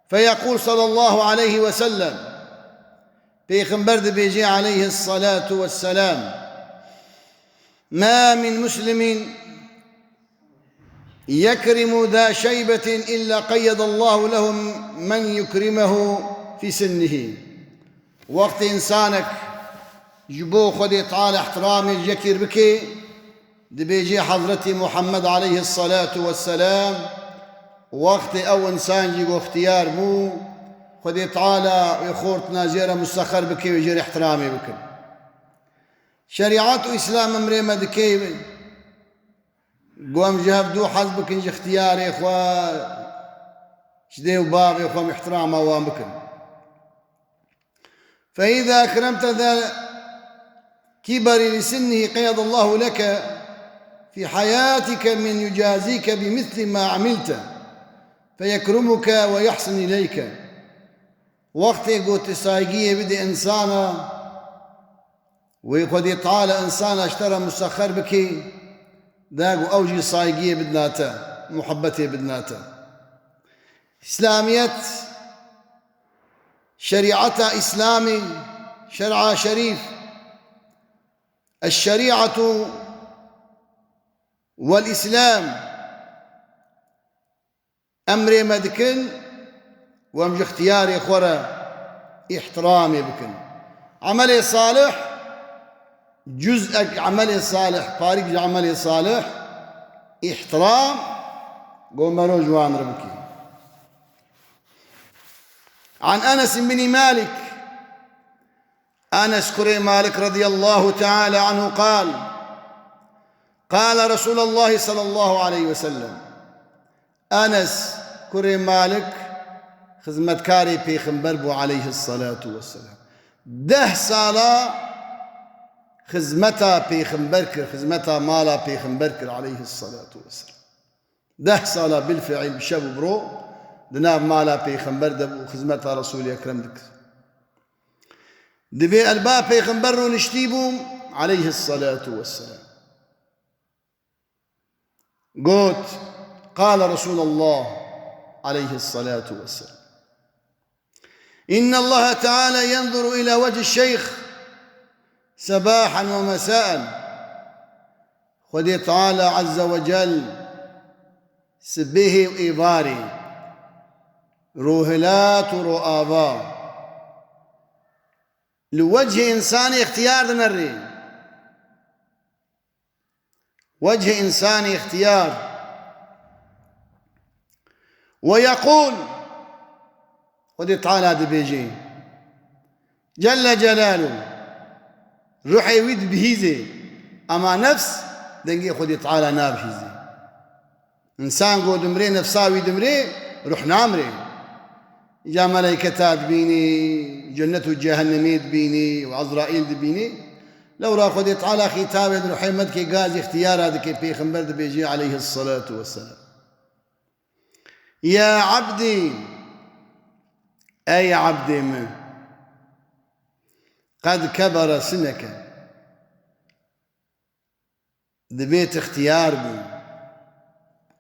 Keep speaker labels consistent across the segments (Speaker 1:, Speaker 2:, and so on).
Speaker 1: فيقول صلى الله عليه وسلم پیغمبر بيجي عليه الصلاة والسلام: ما من مسلم يكرم ذا شيبة إلا قيد الله له من يكرمه في سنه. وقت إنسانك جبو خدي تعالى احترامي يكر بك دبيجي حضرتي محمد عليه الصلاة والسلام وقت أو إنسان يجو اختيار مو خدي تعالى يخورت نازيرة مستخر بك ويجري احترامي بك. شريعة إسلام أمري مدكي قوام جهب دو حزبك انج اختياري إخوة شدي وبابي إخوة محترام أوام بكن. فإذا أكرمت ذا كبر لسنه قيض الله لك في حياتك من يجازيك بمثل ما عملت فيكرمك ويحسن إليك. وقت قلت سايقية بدي إنسانا ويقود يطال إنسانا اشترى مسخر بك داقو أوجي صايقية بدناتا محبتي بدناتا. إسلامية شريعة إسلامي شرع شريف. الشريعة والإسلام أمري مدكن وامج اختياري خورا احترامي بكن. عملي صالح جزء عملي صالح طارق عملي صالح احترام قوم منو جوان ربكي. عن أنس بن مالك أنس كري مالك رضي الله تعالى عنه قال: قال رسول الله صلى الله عليه وسلم. أنس كري مالك خزمتكاري بيخنبر بو عليه الصلاة والسلام 10 سالة خزمتا بيخنبركر خزمتا مالا بيخنبركر عليه الصلاة والسلام 10 سالة بالفعل بشاب برو دناب مالا بيخنبر دبو خزمتا رسول أكرم دك دبي الباب بيخنبر نشتيبو عليه الصلاة والسلام. قلت قال رسول الله عليه الصلاة والسلام: إن الله تعالى ينظر إلى وجه الشيخ صباحا ومساء. خذ تعالى عز وجل سبه وإباري روهلات ورؤابا لوجه إنساني اختيار نري وجه إنساني اختيار. ويقول خذ تعالى دبيجي جل جلاله روحي ويد بهيزي أما نفس دنجي خذ تعالى نابهيزي. إنسان قو دمري نفساوي دمري روح نامري جا ملائكتات بيني جنة وجهنميت بيني وعزرائيل بيني لو را خذ تعالى ختاب روحي مدكي قاز اختيار هذا بيخنبر دبيجي عليه الصلاة والسلام: يا عبدي أي عبدي من قد كبر سنك دبيت اختيار بو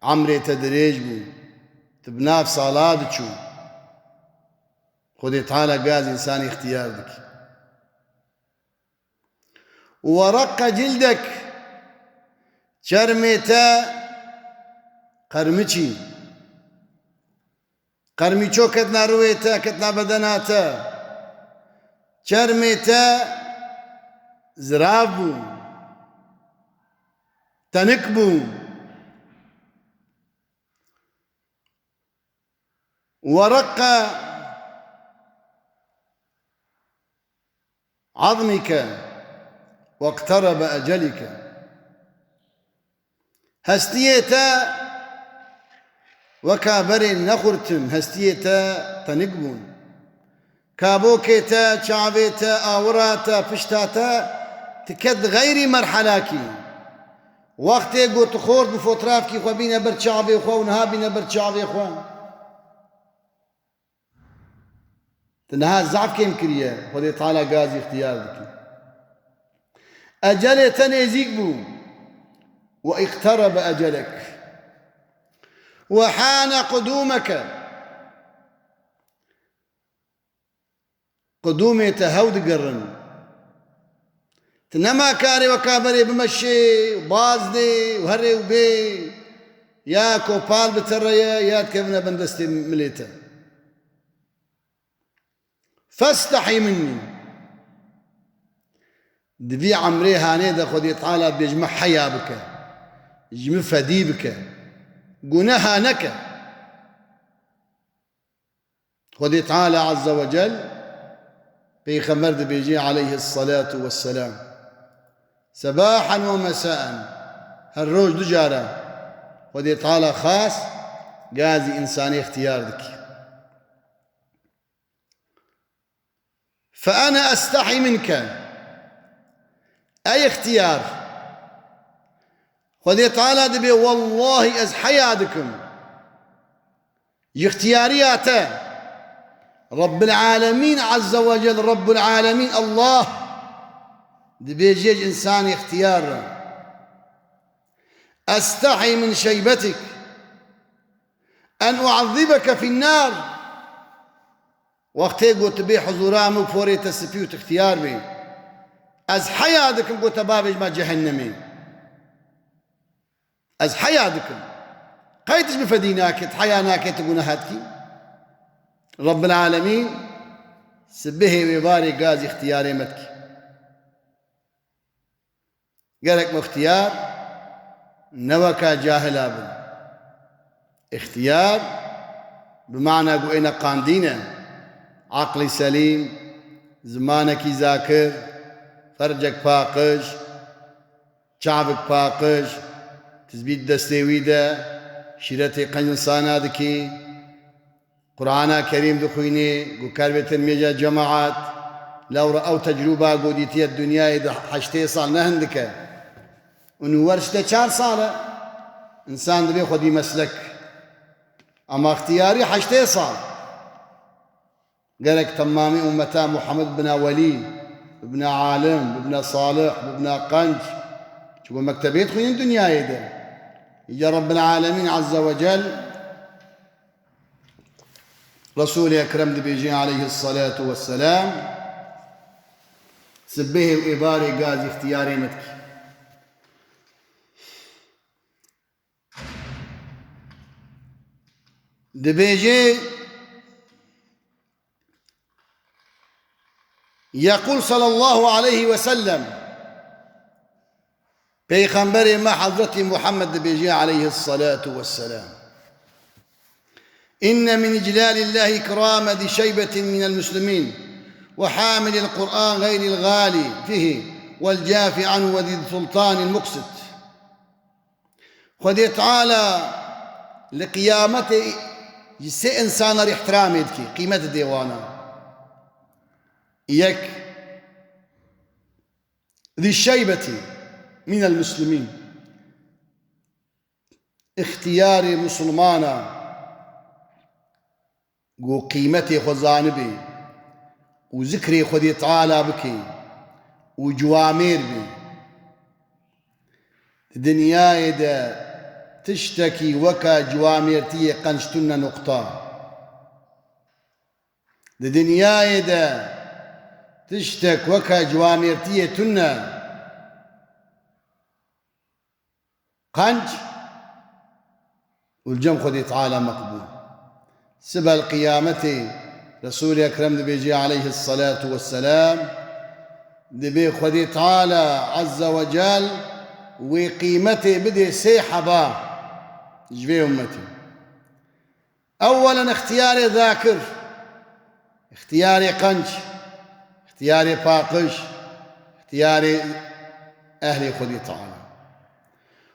Speaker 1: عمري تدريج بو تبناف صلاة تشو خذ تعالى قاز إنسان اختيار دك ورق جلدك شرميتا قرمشي قرمي چو كتنا رويتا كتنا بدناتا چرميتا زرابو تنكبو ورق عظمك واقترب أجلك. هستيتا وكابر نخرتم هستيتا تنقبون كابوكيتا شعبيتا آوراتا فشتاتا تكد غير مرحلاكي وقت قلت خورد بفوترافكي خو بينا برد شعبي خو ونها بينا برد شعبي خو تنها الزعف كيم كريا خذي تعالى قازي اختيار ذكي أجل تنزيق بو واقترب أجلك وحان قدومك قدومي تهود قرن تنما كاري وكابري بمشي وبازدي وهري وبي يا كوبال بتريا يا تكفنا بندستي مليتا فاستحي مني دبي عمري هاني دا خدي تعالى بيجمع حيا بك يجمع فدي بك قناها نك خدي تعالى عز وجل بيخمر بيجي عليه الصلاة والسلام صباحا ومساء هالروج دجارة خدي تعالى خاص قاضي إنساني اختيار ذكي فأنا أستحي منك أي اختيار خدي تعالى دبي والله أز حياتكم اختيارياته رب العالمين عز وجل رب العالمين الله دبي جيج إنسان اختيار أستحي من شيبتك أن أعذبك في النار وقتی گوت بی حضورام و فوری تسپیوت اختیار بی از حیاتكم گوت بابج ما جهنمي از حياتكم قيتش بفديناك حياناك تقول هاتكي رب العالمين سبه ويباري قاز اختياري متكي قالك مختيار نوكا جاهل ابن اختيار بمعنى قوئنا قاندينا عقلي سليم زمانك ذاكر فرجك باقش شعبك باقش تثبيت دستيوي ده شيرتي قنج صانادكي قرآن كريم دخويني قو كاربة الميجا جماعات لو رأوا تجربة قوديتي الدنيا إذا حشتي صال نهندك ونورشته 4 صالة إنسان دبي خدي مسلك أما اختياري حشتي صال قالك تمامي أمتا محمد بن ولي ابن عالم ابن صالح ابن قنج شو مكتبيت خوين الدنيا إذا يجي رب العالمين عز وجل رسول أكرم بيجي عليه الصلاة والسلام سبه وإباري قاز اختياري متكي دبيجي يقول صلى الله عليه وسلم بيغمبر ما حضرة محمد بيجي عليه الصلاة والسلام إن من إجلال الله إكرام ذي شيبة من المسلمين وحامل القرآن غير الغالي فيه والجاف عنه وذي السلطان المقسط خذ تعالى لقيامته يسي إنسان احترام يدكي قيمة ديوانا يك ذي الشيبة من المسلمين اختيار مسلمانا قو قيمتي خزانبي وذكري خذي تعالى بكي وجوامير بي دنياي دا تشتكي وكا جواميرتي قنشتنا نقطة دنياي دا تشتك وكا جواميرتي تنا قنج والجم خذي تعالى مقبول سبى القيامة رسول أكرم بيجي عليه الصلاة والسلام دبي خذي تعالى عز وجل وقيمته بدي سيحبا جبي أمتي أولا اختياري ذاكر اختياري قنج اختياري باقش اختياري أهلي خذي تعالى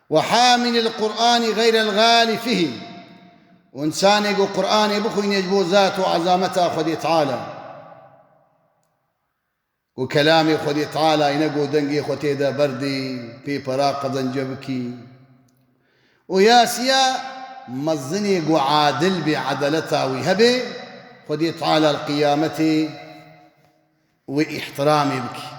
Speaker 1: وحامل القرآن غير الغالي فيه وإنسان يقول قرآن يبخل يجبو ذاته وعظامته خذي تعالى وكلامي خذي تعالى ينقو دنقي خطي دا بردي في براق زنجبكي وياسيا مزني يقو عادل بعدلته ويهبي خذي تعالى القيامة واحترامي بك